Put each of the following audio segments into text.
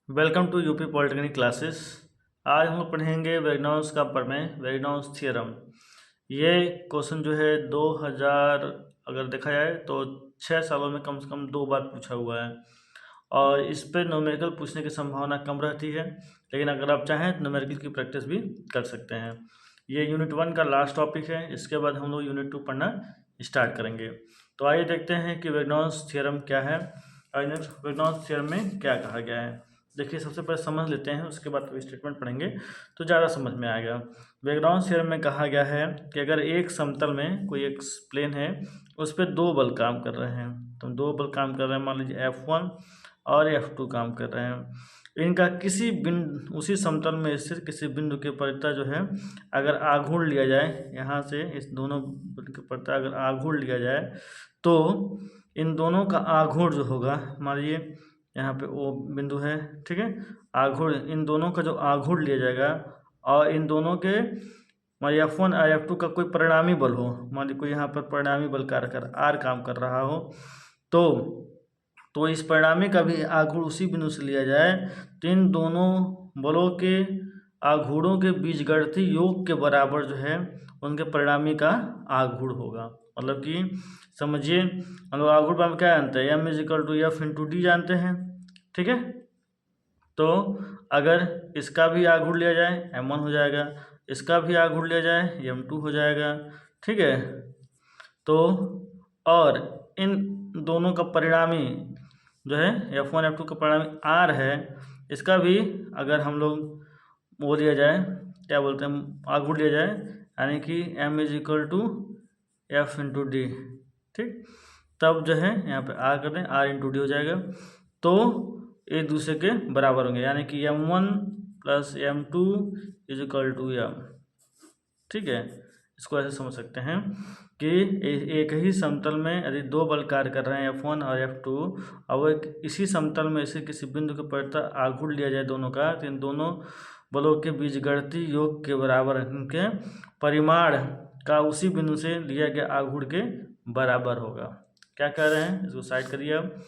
Welcome to UP polytechnic classes. आज हम लोग पढ़ेंगे वेगनॉस का प्रमेय, वेगनॉस थ्योरम। ये क्वेश्चन जो है 2000 अगर देखा जाए तो 6 सालों में कम से कम 2 बार पूछा हुआ है और इस पे न्यूमेरिकल पूछने की संभावना कम रहती है, लेकिन अगर आप चाहें तो न्यूमेरिकल की प्रैक्टिस भी कर सकते हैं। ये यूनिट 1 का लास्ट टॉपिक है, इसके बाद हम लोग यूनिट 2 पढ़ना स्टार्ट करेंगे। तो आइए देखते हैं कि वेगनॉस थ्योरम क्या है और वेगनॉस थ्योरम में क्या कहा गया है। देखिए, सबसे पहले समझ लेते हैं, उसके बाद स्टेटमेंट पढ़ेंगे तो ज़्यादा समझ में आएगा। वेगनॉस थ्योरम में कहा गया है कि अगर एक समतल में कोई एक प्लेन है, उस पर 2 बल काम कर रहे हैं, तो 2 बल काम कर रहे हैं, मान लीजिए F1 और F2 काम कर रहे हैं। इनका किसी बिंदु, उसी समतल में स्थित किसी बिंदु के परिता जो है, अगर आघूर्ण लिया जाए, यहाँ से इस दोनों के परिता अगर आघूर्ण लिया जाए तो इन दोनों का आघूर्ण जो होगा, मान लीजिए यहाँ पे O बिंदु है, ठीक है, आघूर्ण, इन दोनों का जो आघूर्ण लिया जाएगा और इन दोनों के मान लीजिए F1 और F2 का कोई परिणामी बल हो, मान लीजिए कोई यहाँ पर परिणामी बल कार्य कर R काम कर रहा हो, तो इस परिणामी का भी आघूर्ण उसी बिंदु से लिया जाए तो इन दोनों बलों के आघूर्णों के बीजगणितीय योग के बराबर जो है उनके परिणामी का आघूर्ण होगा। मतलब कि समझिए, हम लोग आघूर्ण में क्या जानते हैं, M=F×D जानते हैं, ठीक है। तो अगर इसका भी आघूर्ण लिया जाए M1 हो जाएगा, इसका भी आघूर्ण लिया जाए M2 हो जाएगा, ठीक है। तो और इन दोनों का परिणामी जो है F1 F2 का परिणामी R है, इसका भी अगर हम लोग वो लिया जाए, क्या बोलते हैं, आघूर्ण लिया जाए, यानी कि M=F×D, ठीक। तब जो है यहाँ पे R कर दें, R×D हो जाएगा, तो एक दूसरे के बराबर होंगे, यानी कि M1 + M2 = M, ठीक है। इसको ऐसे समझ सकते हैं कि एक ही समतल में यदि 2 बल कार्य कर रहे हैं F1 और F2 और वो इसी समतल में इसे किसी बिंदु के परिता आघूर्ण लिया जाए दोनों का, तो इन दोनों बलों के बीजगणितीय योग के बराबर इनके परिमाण का उसी बिंदु से लिया गया आघूर्ण के बराबर होगा। क्या कह रहे हैं, इसको साइड करिए। अब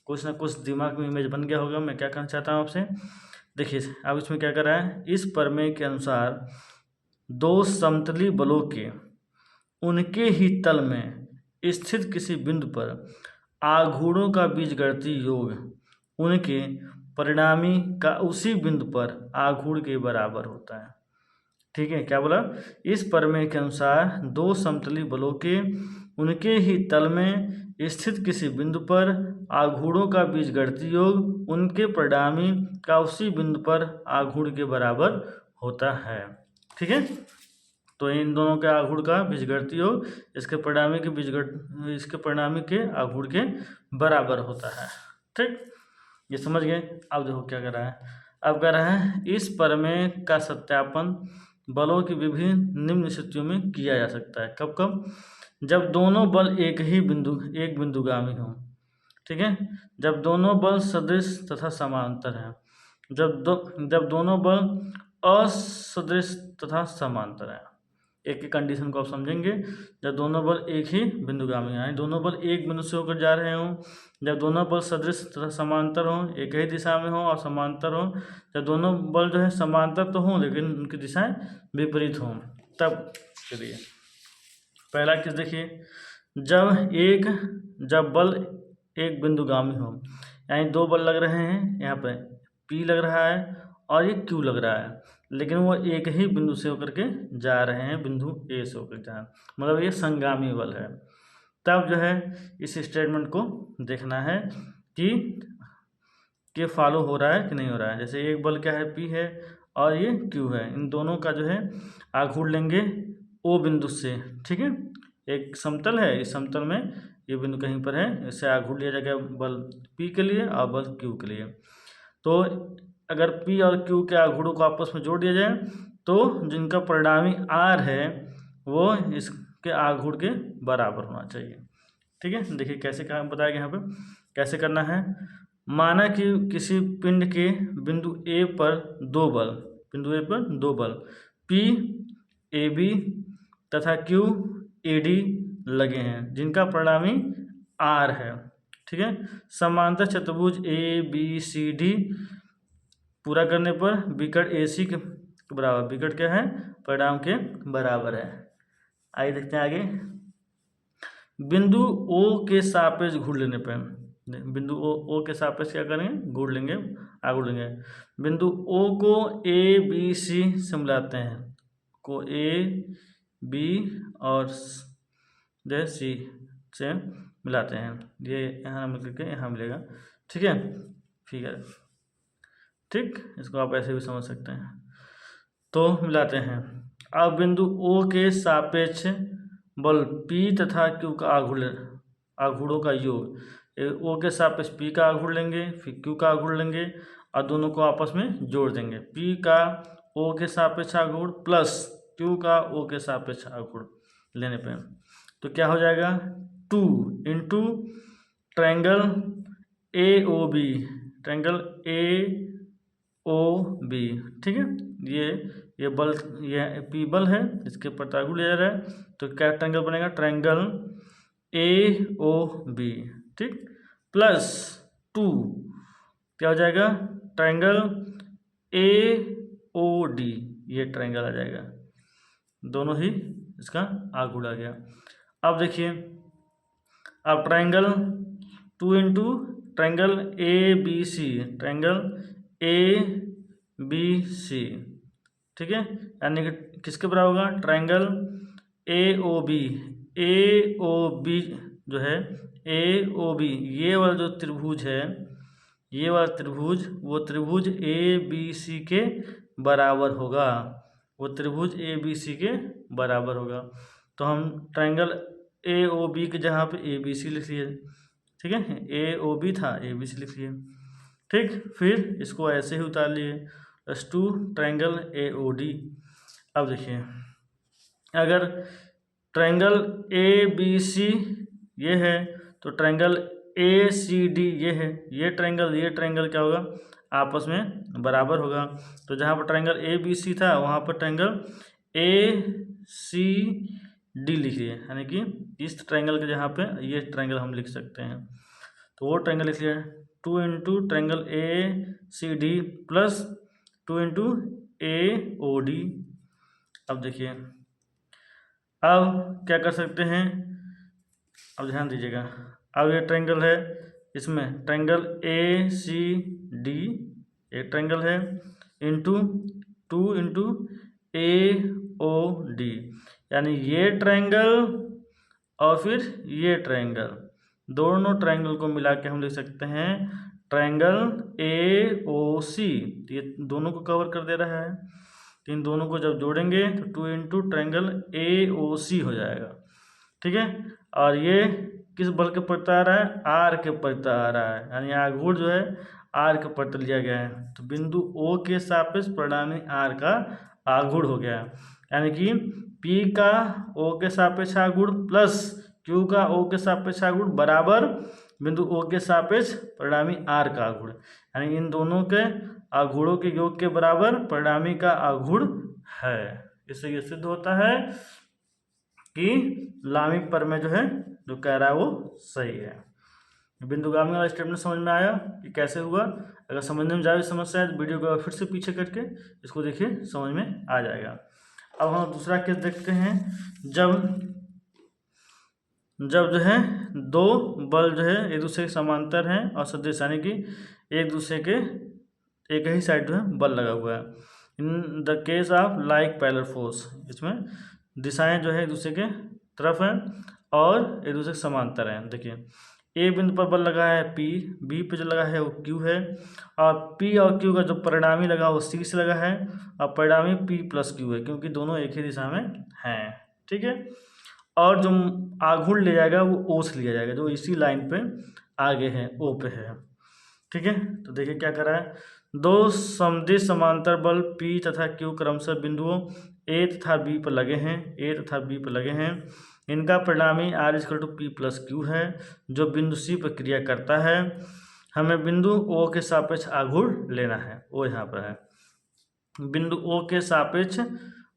कुछ ना कुछ दिमाग में इमेज बन गया होगा मैं क्या कहना चाहता हूँ आपसे। देखिए, अब इसमें क्या कर रहा है, इस प्रमेय के अनुसार 2 समतली बलों के उनके ही तल में स्थित किसी बिंदु पर आघूर्णों का बीजगणितीय योग उनके परिणामी का उसी बिंदु पर आघूर्ण के बराबर होता है, ठीक है। क्या बोला, इस प्रमेय के अनुसार 2 समतली बलों के उनके ही तल में स्थित किसी बिंदु पर आघूर्णों का बीजगणितीय योग उनके परिणामी का उसी बिंदु पर आघूर्ण के बराबर होता है, ठीक है। तो इन दोनों के आघूर्ण का बीजगणितीय योग इसके परिणामी के आघूर्ण के बराबर होता है, ठीक। ये समझ गए। अब देखो क्या कर रहा है, अब कह रहा है इस प्रमेय का सत्यापन बलों की विभिन्न निम्न स्थितियों में किया जा सकता है। कब कब, जब दोनों बल एक बिंदुगामी हों, ठीक है, जब दोनों बल सदृश तथा समांतर हैं, जब दोनों बल असदृश तथा समांतर हैं। एक एक कंडीशन को आप समझेंगे, जब दोनों बल एक ही बिंदुगामी हैं, दोनों बल एक बिंदु से होकर जा रहे हों, जब दोनों बल सदृश तथा समांतर हों, एक ही दिशा में हों और समांतर हों, जब दोनों बल जो है समांतर तो हों लेकिन उनकी दिशाएं विपरीत हों, तब। चलिए, पहला केस देखिए, जब बल एक बिंदुगामी हो, यानी 2 बल लग रहे हैं, यहाँ पे P लग रहा है और ये Q लग रहा है, लेकिन वो एक ही बिंदु से होकर के जा रहे हैं, बिंदु A से होकर जा, मतलब ये संगामी बल है। तब जो है इस स्टेटमेंट को देखना है कि फॉलो हो रहा है कि नहीं हो रहा है। जैसे एक बल क्या है, P है और ये Q है, इन दोनों का जो है आघूर्ण लेंगे O बिंदु से, ठीक है। एक समतल है, इस समतल में ये बिंदु कहीं पर है, इससे आघूर्ण लिया जाएगा बल P के लिए और बल Q के लिए। तो अगर P और Q के आघूर्णों को आपस में जोड़ दिया जाए तो जिनका परिणामी R है वो इसके आघूर्ण के बराबर होना चाहिए, ठीक है। देखिए कैसे कहा बताया गया, यहाँ पे कैसे करना है। माना कि किसी पिंड के बिंदु A पर 2 बल P AB तथा Q AD लगे हैं, जिनका परिणामी R है, ठीक है। समांतर चतुर्भुज ABCD पूरा करने पर विकर्ण AC के बराबर, विकर्ण क्या है, परिणाम के बराबर है। आइए देखते हैं आगे। बिंदु O के सापेक्ष घूर लेने पर, बिंदु O के सापेक्ष क्या करेंगे, घूर लेंगे, आगे लेंगे। बिंदु O को ABC से मिलाते हैं, को A B और C से मिलाते हैं, ये यहाँ मिल करके यहाँ मिलेगा, ठीक है, फिगर, ठीक, इसको आप ऐसे भी समझ सकते हैं। तो मिलाते हैं। अब बिंदु O के सापेक्ष बल P तथा Q का आघूर्णों का योग, O के सापेक्ष P का आघूर्ण लेंगे, फिर Q का आघूर्ण लेंगे और दोनों को आपस में जोड़ देंगे। P का O के सापेक्ष आघूर्ण प्लस Q का O के सापेक्ष आघूर्ण लेने पे तो क्या हो जाएगा, 2 into triangle AOB, triangle AOB, ठीक है। ये बल, ये P बल है, इसके प्रत्याघूर्ण ले जा रहा है, तो क्या ट्रायंगल बनेगा, ट्रायंगल AOB, ठीक, प्लस 2 क्या हो जाएगा, ट्रायंगल AOD, ये ट्रायंगल आ जाएगा, दोनों ही इसका आघूर्ण आ गया। अब देखिए, अब triangle 2 into triangle ABC, triangle ABC, ठीक है, यानी कि किसके बराबर होगा, ट्रायंगल AOB जो है, AOB ये वाला जो त्रिभुज है, ये वाला त्रिभुज, वो त्रिभुज ABC के बराबर होगा, वो त्रिभुज ABC के बराबर होगा। तो हम ट्रायंगल AOB के जहाँ पे ABC लिख लिए, ठीक है, AOB था, ABC लिख लिए, ठीक, फिर इसको ऐसे ही उतार लिए, +2 ट्रायंगल AOD। अब देखिए, अगर ट्रायंगल ABC ये है तो ट्रायंगल ACD ये है, ये ट्रायंगल क्या होगा, आपस में बराबर होगा। तो जहाँ पर ट्रायंगल ABC था वहाँ पर ट्रायंगल ACD लिख लिए, यानी कि इस ट्रायंगल के जहाँ पे ये ट्रायंगल हम लिख सकते हैं, तो वो ट्रायंगल लिख लिया, 2 into triangle ACD plus 2 into AOD। अब देखिए, अब क्या कर सकते हैं, अब ध्यान दीजिएगा, अब ये ट्रायंगल है, इसमें ट्रायंगल ACD एक ट्रायंगल है, इंटू 2 इंटू AOD, यानी ये ट्रायंगल और फिर ये ट्रायंगल, दोनों ट्रायंगल को मिला के हम लिख सकते हैं ट्रायंगल AOC। तो ये दोनों को कवर कर दे रहा है, तो इन दोनों को जब जोड़ेंगे तो 2 इंटू ट्रायंगल AOC हो जाएगा, ठीक है। और ये किस बल के प्रति आ रहा है, R के प्रति आ रहा है, यानी आघूर्ण जो है R के प्रति लिया गया है, तो बिंदु O के सापेक्ष परिणामी R का आघूर्ण हो गया, यानी कि P का O के सापेक्ष आघूर्ण प्लस Q का O के सापेक्ष आघूर्ण बराबर बिंदु O के सापेक्ष परिणामी R का आघूर्ण, यानी इन दोनों के आघूर्णों के योग के बराबर परिणामी का आघूर्ण है। इससे ये सिद्ध होता है कि लामिक प्रमेय जो है, जो कह रहा है वो सही है। बिंदुगामी वाला स्टेटमेंट समझ में आया कि कैसे हुआ। अगर समझने में ज़्यादा समस्या है तो वीडियो को फिर से पीछे करके इसको देखिए, समझ में आ जाएगा। अब हम दूसरा केस देखते हैं, जब जो है दो बल जो है एक दूसरे के समांतर हैं और सदृश, यानी कि एक दूसरे के एक ही साइड जो है बल लगा हुआ है। In the case of like parallel force, इसमें दिशाएं जो है एक दूसरे के तरफ हैं और एक दूसरे के समांतर हैं। देखिए, ए बिंदु पर बल लगा है P, B पे जो लगा है वो Q है, और P और Q का जो परिणामी लगा वो C से लगा है, और परिणामी P प्लस Q है, क्योंकि दोनों एक ही दिशा में हैं, ठीक है। और जो आघूर्ण ले जाएगा वो O से लिया जाएगा, जो इसी लाइन पे आगे है, O पे है, ठीक है। तो देखिए क्या कर रहा है, दो समदिश समांतर बल P तथा Q क्रमशः बिंदुओं A तथा B पर लगे हैं, इनका परिणामी R = P प्लस Q है, जो बिंदु C पर क्रिया करता है। हमें बिंदु O के सापेक्ष आघूर्ण लेना है, O यहाँ पर है। बिंदु O के सापेक्ष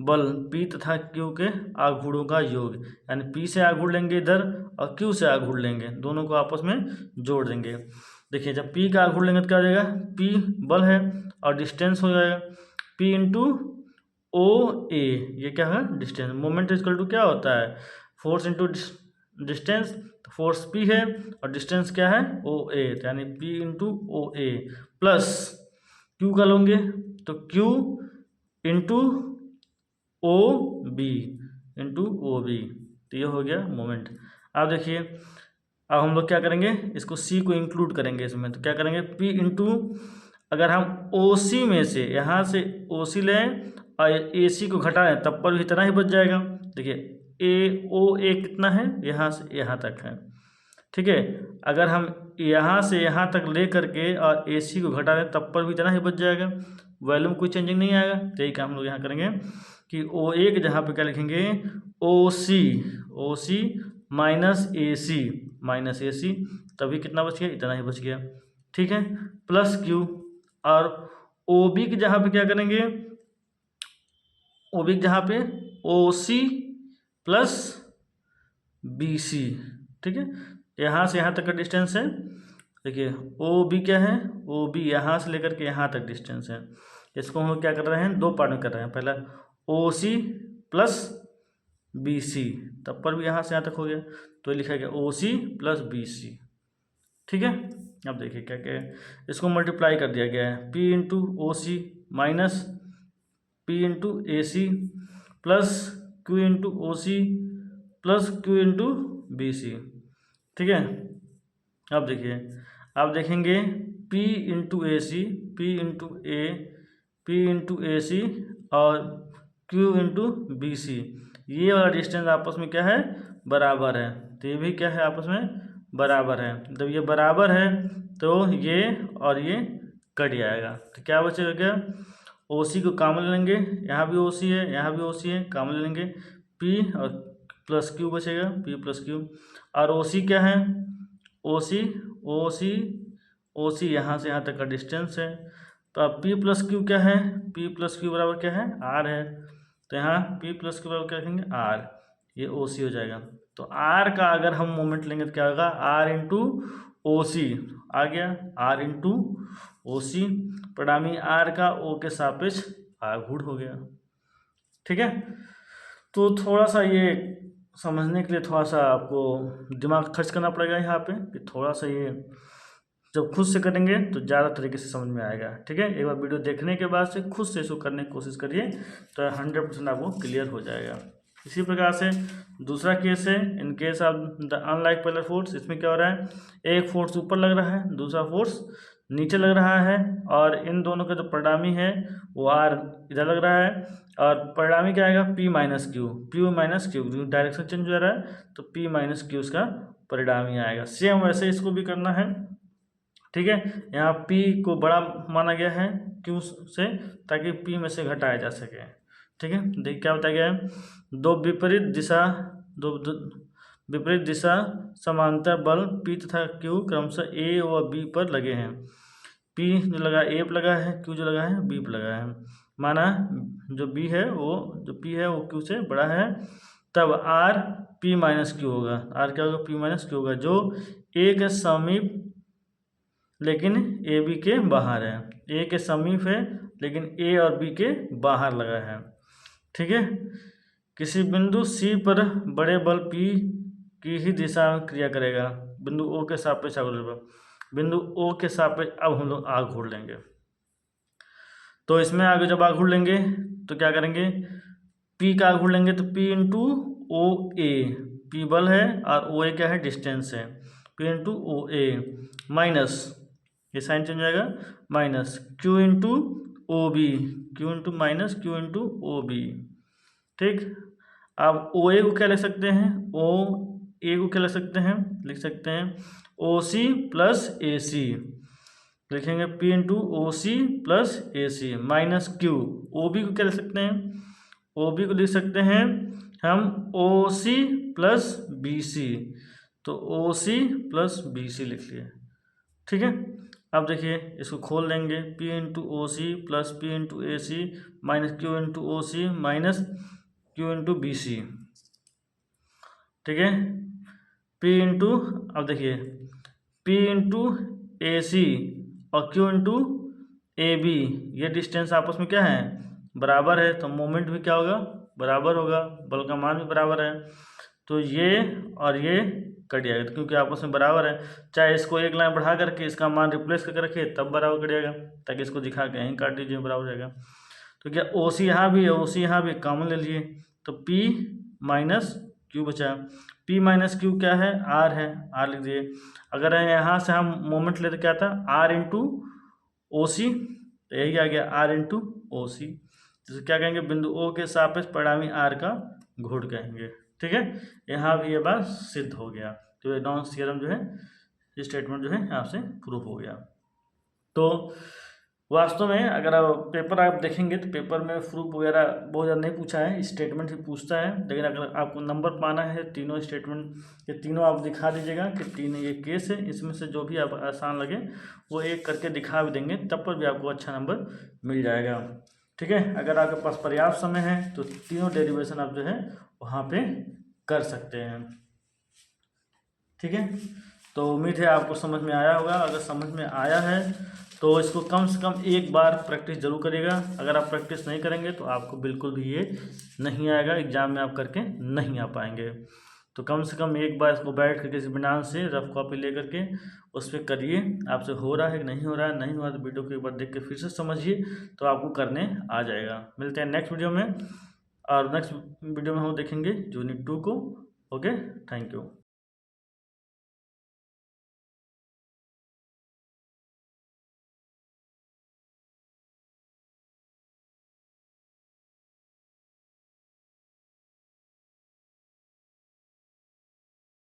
बल P तथा Q के आघूर्णों का योग, यानी P से आघूर्ण लेंगे इधर और Q से आघूर्ण लेंगे, दोनों को आपस में जोड़ देंगे। देखिए जब P का आघूर्ण लेंगे तो क्या हो जाएगा, P बल है और डिस्टेंस हो जाएगा P इंटू ओ ए, ये क्या है डिस्टेंस। मोमेंट इजकल टू क्या होता है, फोर्स इंटू डिस्टेंस। तो फोर्स P है और डिस्टेंस क्या है ओ ए, यानी P into O A plus Q का लोगे तो Q into O B, into O B, तो ये हो गया मोमेंट। अब देखिए अब हम लोग क्या करेंगे, इसको C को इंक्लूड करेंगे इसमें, तो क्या करेंगे P इंटू, अगर हम OC में से यहाँ से OC लें और AC को घटाएं तब पर भी इतना ही बच जाएगा। देखिए AOA कितना है, यहाँ से यहाँ तक है, ठीक है। अगर हम यहाँ से यहाँ तक ले करके और AC को घटा दें तब पर भी इतना ही बच जाएगा, वैल्यू में कोई चेंजिंग नहीं आएगा। तो यही काम हम लोग यहाँ करेंगे कि OA के जहाँ पे क्या लिखेंगे OC माइनस AC, तभी कितना बच गया, इतना ही बच गया, ठीक है, प्लस Q। और OB के जहाँ पे क्या करेंगे, OB के जहाँ पे OC प्लस BC, ठीक है, यहाँ से यहाँ तक का डिस्टेंस है। देखिए OB क्या है, OB यहाँ से लेकर के यहाँ तक डिस्टेंस है। इसको हम क्या कर रहे हैं, दो पार्ट में कर रहे हैं, पहला OC प्लस BC, तब पर भी यहाँ से यहाँ तक हो गया, तो लिखा गया OC प्लस BC, ठीक है। अब देखिए क्या क्या है, इसको मल्टीप्लाई कर दिया गया है, P into OC minus P into AC plus Q into OC plus Q into BC, ठीक है। अब देखिए आप देखेंगे P into AC, P into A, P into AC और Q इंटू BC, ये वाला डिस्टेंस आपस में क्या है, बराबर है। तो ये भी क्या है, आपस में बराबर है। जब ये बराबर है तो ये और ये कट जाएगा, तो क्या बचेगा, क्या OC को कॉमन ले लेंगे, यहाँ भी OC है यहाँ भी OC है, कॉमन ले लेंगे, P और प्लस Q बचेगा, P प्लस Q। और OC क्या है, OC यहाँ से यहाँ तक का डिस्टेंस है। तो अब P प्लस Q क्या है, P प्लस Q बराबर क्या है, R है। तो यहाँ P प्लस Q बराबर क्या रखेंगे, R, ये OC हो जाएगा। तो R का अगर हम मोमेंट लेंगे तो क्या होगा, R इंटू OC आ गया, R इंटू OC, परिणामी R का O के सापेक्ष आघूर्ण हो गया, ठीक है। तो थोड़ा सा ये समझने के लिए थोड़ा सा आपको दिमाग खर्च करना पड़ेगा यहाँ पे, कि थोड़ा सा ये जब खुद से करेंगे तो ज़्यादा तरीके से समझ में आएगा, ठीक है। एक बार वीडियो देखने के बाद से खुद से इसको करने की कोशिश करिए तो 100% आपको क्लियर हो जाएगा। इसी प्रकार से दूसरा केस है, in case of the unlike parallel force, इसमें क्या हो रहा है, एक फोर्स ऊपर लग रहा है, दूसरा फोर्स नीचे लग रहा है, और इन दोनों का जो परिणामी है वो R इधर लग रहा है, और परिणामी क्या आएगा, P minus Q, direction change हो रहा है तो P माइनस क्यू उसका परिणामी आएगा। सेम वैसे इसको भी करना है, ठीक है। यहाँ P को बड़ा माना गया है Q से, ताकि P में से घटाया जा सके, ठीक है। देखिए क्या बताया गया है, दो विपरीत दिशा समांतर बल P तथा Q क्रमशः A और B पर लगे हैं। P जो लगा A पर लगा है, Q जो लगा है B पर लगा है। माना जो B है वो, जो P है वो Q से बड़ा है, तब R P माइनस Q होगा। R क्या होगा, P माइनस Q होगा, जो A के समीप लेकिन ए बी के बाहर है, ए के समीप है लेकिन ए और बी के बाहर लगा है, ठीक है। किसी बिंदु सी पर बड़े बल P की ही दिशा में क्रिया करेगा, बिंदु O के सापेक्ष आघूर्ण, बिंदु O के सापेक्ष अब हम लोग आघूर्ण लेंगे। तो इसमें आगे जब आघूर्ण लेंगे तो क्या करेंगे, P का आघूर्ण लेंगे तो P इंटू ओ ए, P बल है और ओ ए क्या है, डिस्टेंस है, P into O A minus, ये साइन चेंज हो जाएगा, minus Q into O B, Q into minus Q into O B, ठीक। अब ओ ए को क्या लिख सकते हैं, ओ ए को क्या लिख सकते हैं OC प्लस AC, लिखेंगे P into OC plus AC minus Q। O B को क्या लिख सकते हैं, ओ बी को लिख सकते हैं हम OC प्लस BC, तो OC प्लस BC लिख लिए, ठीक है। अब देखिए इसको खोल देंगे, P into O C plus P into A C minus Q into O C minus Q into B C, ठीक है। P इंटू, अब देखिए P इंटू ए सी और Q इंटू ए बी, ये डिस्टेंस आपस में क्या है, बराबर है, तो मोमेंट भी क्या होगा, बराबर होगा, बल का मान भी बराबर है। तो ये और ये कट जाएगा, क्योंकि आपस में बराबर है। चाहे इसको एक लाइन बढ़ा करके इसका मान रिप्लेस करके रखिए तब बराबर कट जाएगा, ताकि इसको दिखा के यहीं काट दीजिए, बराबर हो जाएगा। तो क्या ओ सी यहाँ भी है, ओ सी यहाँ भी कॉमन ले लीजिए, तो P माइनस क्यू बचा। P माइनस क्यू क्या है, R है, R लिख दिए। अगर यहाँ से हम मोमेंट लेते क्या था, R इंटू ओ सी, तो यही आ गया R इंटू ओ सी। जैसे क्या कहेंगे, बिंदु O के सापेक्ष परिणामी R का घूर्ण कहेंगे। ठीक है, यहाँ भी ये बात सिद्ध हो गया। तो ये नॉन थ्योरम जो है, ये स्टेटमेंट जो है यहाँ से प्रूफ हो गया। तो वास्तव में अगर पेपर आप देखेंगे तो पेपर में प्रूफ वगैरह बहुत ज़्यादा नहीं पूछा है, स्टेटमेंट ही पूछता है। लेकिन अगर आपको नंबर पाना है, तीनों स्टेटमेंट ये तीनों आप दिखा दीजिएगा कि तीन ये केस है, इसमें से जो भी आप आसान लगे वो एक करके दिखा भी देंगे, तब पर भी आपको अच्छा नंबर मिल जाएगा। ठीक है, अगर आपके पास पर्याप्त समय है तो तीनों डेरिवेशन आप जो है वहाँ पे कर सकते हैं। ठीक है, तो उम्मीद है आपको समझ में आया होगा। अगर समझ में आया है तो इसको कम से कम एक बार प्रैक्टिस जरूर करिएगा। अगर आप प्रैक्टिस नहीं करेंगे तो आपको बिल्कुल भी ये नहीं आएगा, एग्जाम में आप करके नहीं आ पाएंगे। तो कम से कम एक बार इसको बैठ करके इत्मीनान से रफ कॉपी ले करके उस पर करिए, आपसे हो रहा है कि नहीं हो रहा है। नहीं हुआ तो वीडियो को एक बार देख के फिर से समझिए, तो आपको करने आ जाएगा। मिलते हैं नेक्स्ट वीडियो में, और नेक्स्ट वीडियो में हम देखेंगे यूनिट 2 को। Okay, thank you.